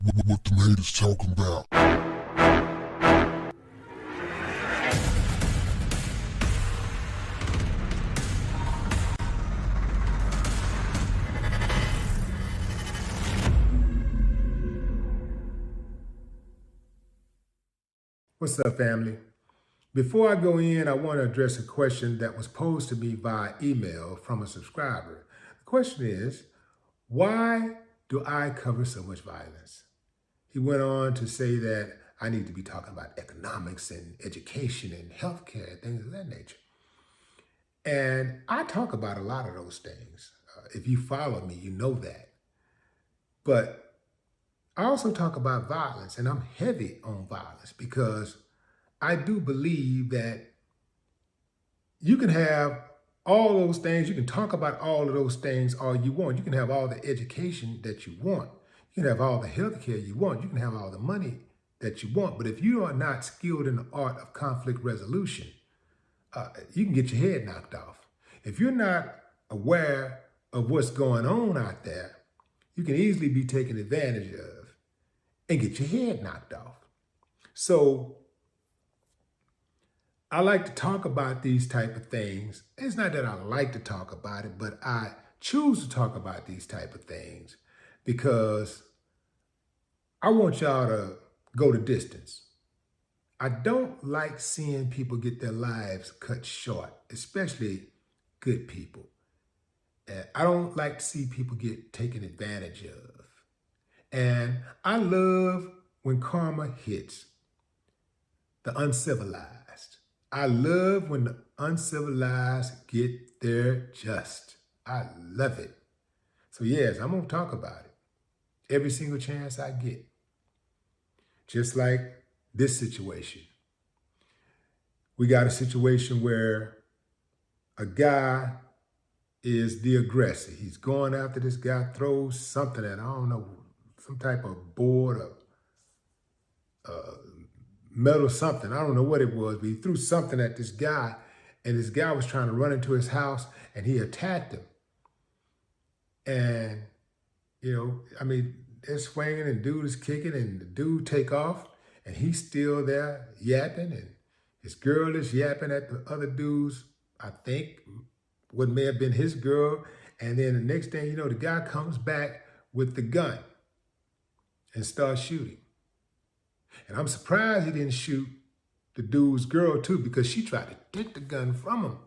What them haters talking about? What's up, family? Before I go in, I want to address a question that was posed to me via email from a subscriber. The question is, why do I cover so much violence? He went on to say that I need to be talking about economics and education and healthcare, things of that nature. And I talk about a lot of those things. If you follow me, you know that. But I also talk about violence, and I'm heavy on violence because I do believe that you can have all those things. You can talk about all of those things all you want. You can have all the education that you want. You can have all the healthcare you want. You can have all the money that you want. But if you are not skilled in the art of conflict resolution, you can get your head knocked off. If you're not aware of what's going on out there, you can easily be taken advantage of and get your head knocked off. So I like to talk about these type of things. It's not that I like to talk about it, but I choose to talk about these type of things because I want y'all to go the distance. I don't like seeing people get their lives cut short, especially good people. And I don't like to see people get taken advantage of. And I love when karma hits the uncivilized. I love when the uncivilized get their just. I love it. So yes, I'm going to talk about it every single chance I get. Just like this situation. We got a situation where a guy is the aggressor. He's going after this guy, throws something at, I don't know, some type of board or metal something. I don't know what it was, but he threw something at this guy, and this guy was trying to run into his house, and he attacked him. And, they're swinging, and dude is kicking, and the dude take off, and he's still there yapping, and his girl is yapping at the other dude's, I think, what may have been his girl. And then the next thing you know, the guy comes back with the gun and starts shooting. And I'm surprised he didn't shoot the dude's girl too, because she tried to take the gun from him.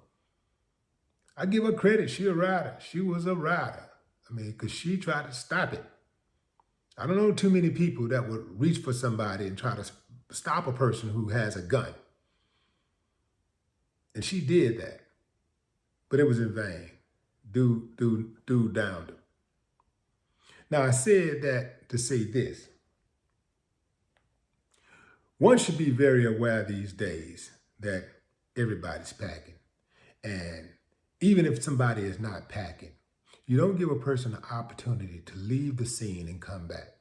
I give her credit, she a rider. She was a rider. Because she tried to stop it. I don't know too many people that would reach for somebody and try to stop a person who has a gun. And she did that, but it was in vain. Dude downed him. Now I said that to say this. One should be very aware these days that everybody's packing. And even if somebody is not packing, you don't give a person an opportunity to leave the scene and come back.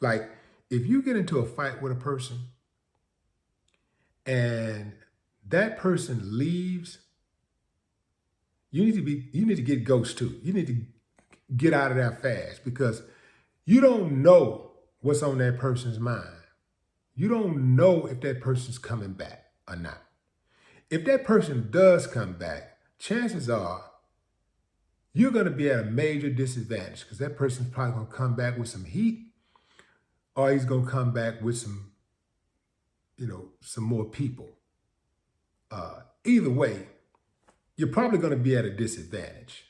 Like, if you get into a fight with a person and that person leaves, you need to get ghost too. You need to get out of there fast, because you don't know what's on that person's mind. You don't know if that person's coming back or not. If that person does come back, chances are you're going to be at a major disadvantage, because that person's probably going to come back with some heat, or he's going to come back with some more people. Either way, you're probably going to be at a disadvantage.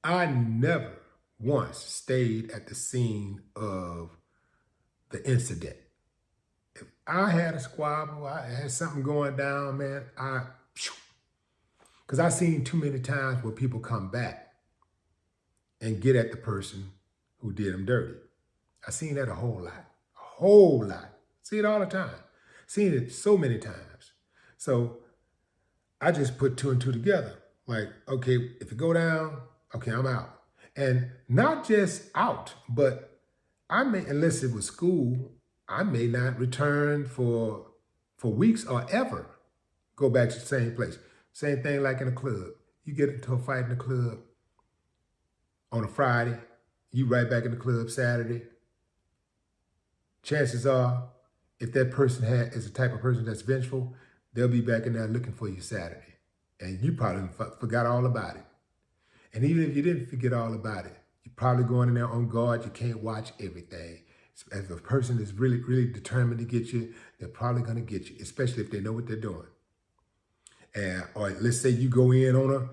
I never once stayed at the scene of the incident. If I had a squabble, I had something going down, man, because I've seen too many times where people come back and get at the person who did them dirty. I've seen that a whole lot. See it all the time. Seen it so many times. So I just put two and two together. Like, okay, if it go down, okay, I'm out. And not just out, but unless it was school, I may not return for weeks or ever go back to the same place. Same thing like in a club. You get into a fight in the club on a Friday, you right back in the club Saturday. chances are, if that person is the type of person that's vengeful, they'll be back in there looking for you Saturday. And you probably forgot all about it. And even if you didn't forget all about it, you're probably going in there on guard. You can't watch everything. If a person is really, really determined to get you, they're probably going to get you, especially if they know what they're doing. Or let's say you go in on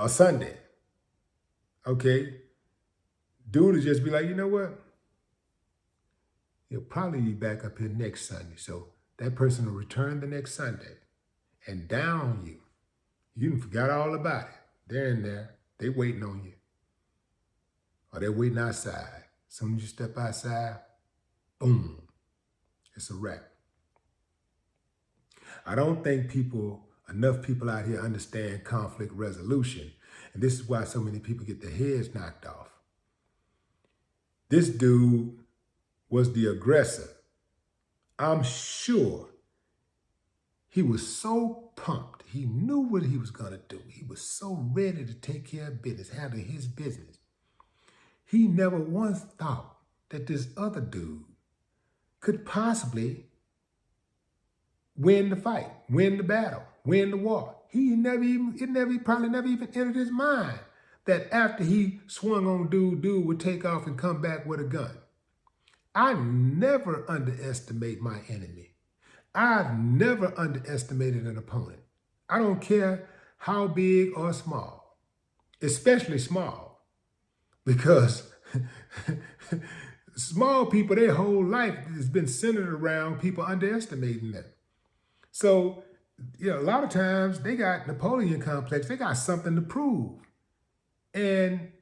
a Sunday. Okay. Dude will just be like, you know what? He'll probably be back up here next Sunday. So that person will return the next Sunday and down you. You done forgot all about it. They're in there. They waiting on you. Or they're waiting outside. As soon as you step outside, boom, it's a wrap. I don't think enough people out here understand conflict resolution. And this is why so many people get their heads knocked off. This dude was the aggressor. I'm sure he was so pumped. He knew what he was going to do. He was so ready to take care of business, handle his business. He never once thought that this other dude could possibly win the fight, win the battle, win the war. It probably never even entered his mind that after he swung on dude would take off and come back with a gun. I never underestimate my enemy. I've never underestimated an opponent. I don't care how big or small, especially small, because small people, their whole life has been centered around people underestimating them. So, a lot of times they got Napoleon complex. They got something to prove. And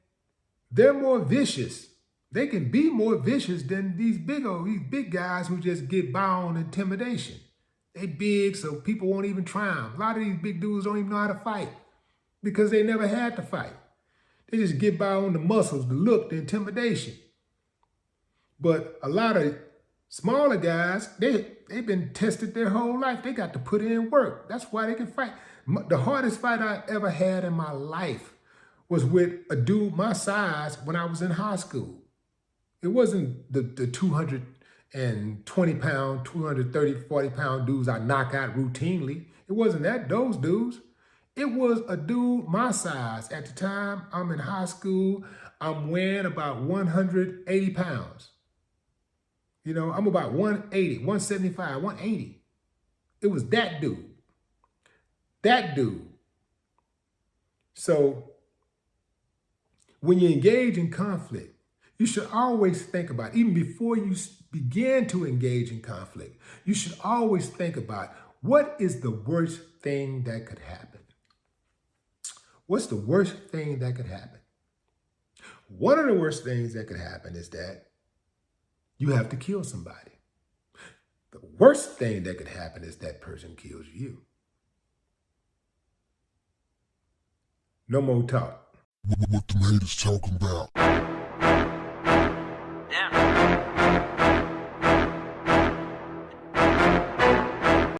they're more vicious. They can be more vicious than these big guys who just get by on intimidation. They big, so people won't even try them. A lot of these big dudes don't even know how to fight because they never had to fight. They just get by on the muscles, the look, the intimidation. But a lot of smaller guys, they've been tested their whole life. They got to put in work. That's why they can fight. The hardest fight I ever had in my life was with a dude my size when I was in high school. It wasn't the 220 pound, 230, 40 pound dudes I knock out routinely. It wasn't those dudes. It was a dude my size. At the time, I'm in high school. I'm weighing about 180 pounds. I'm about 180, 175, 180. It was that dude. That dude. So when you engage in conflict, you should always think about, even before you begin to engage in conflict, you should always think about, what is the worst thing that could happen? What's the worst thing that could happen? One of the worst things that could happen is that you have to kill somebody. The worst thing that could happen is that person kills you. No more talk. What the haters talking about? Yeah.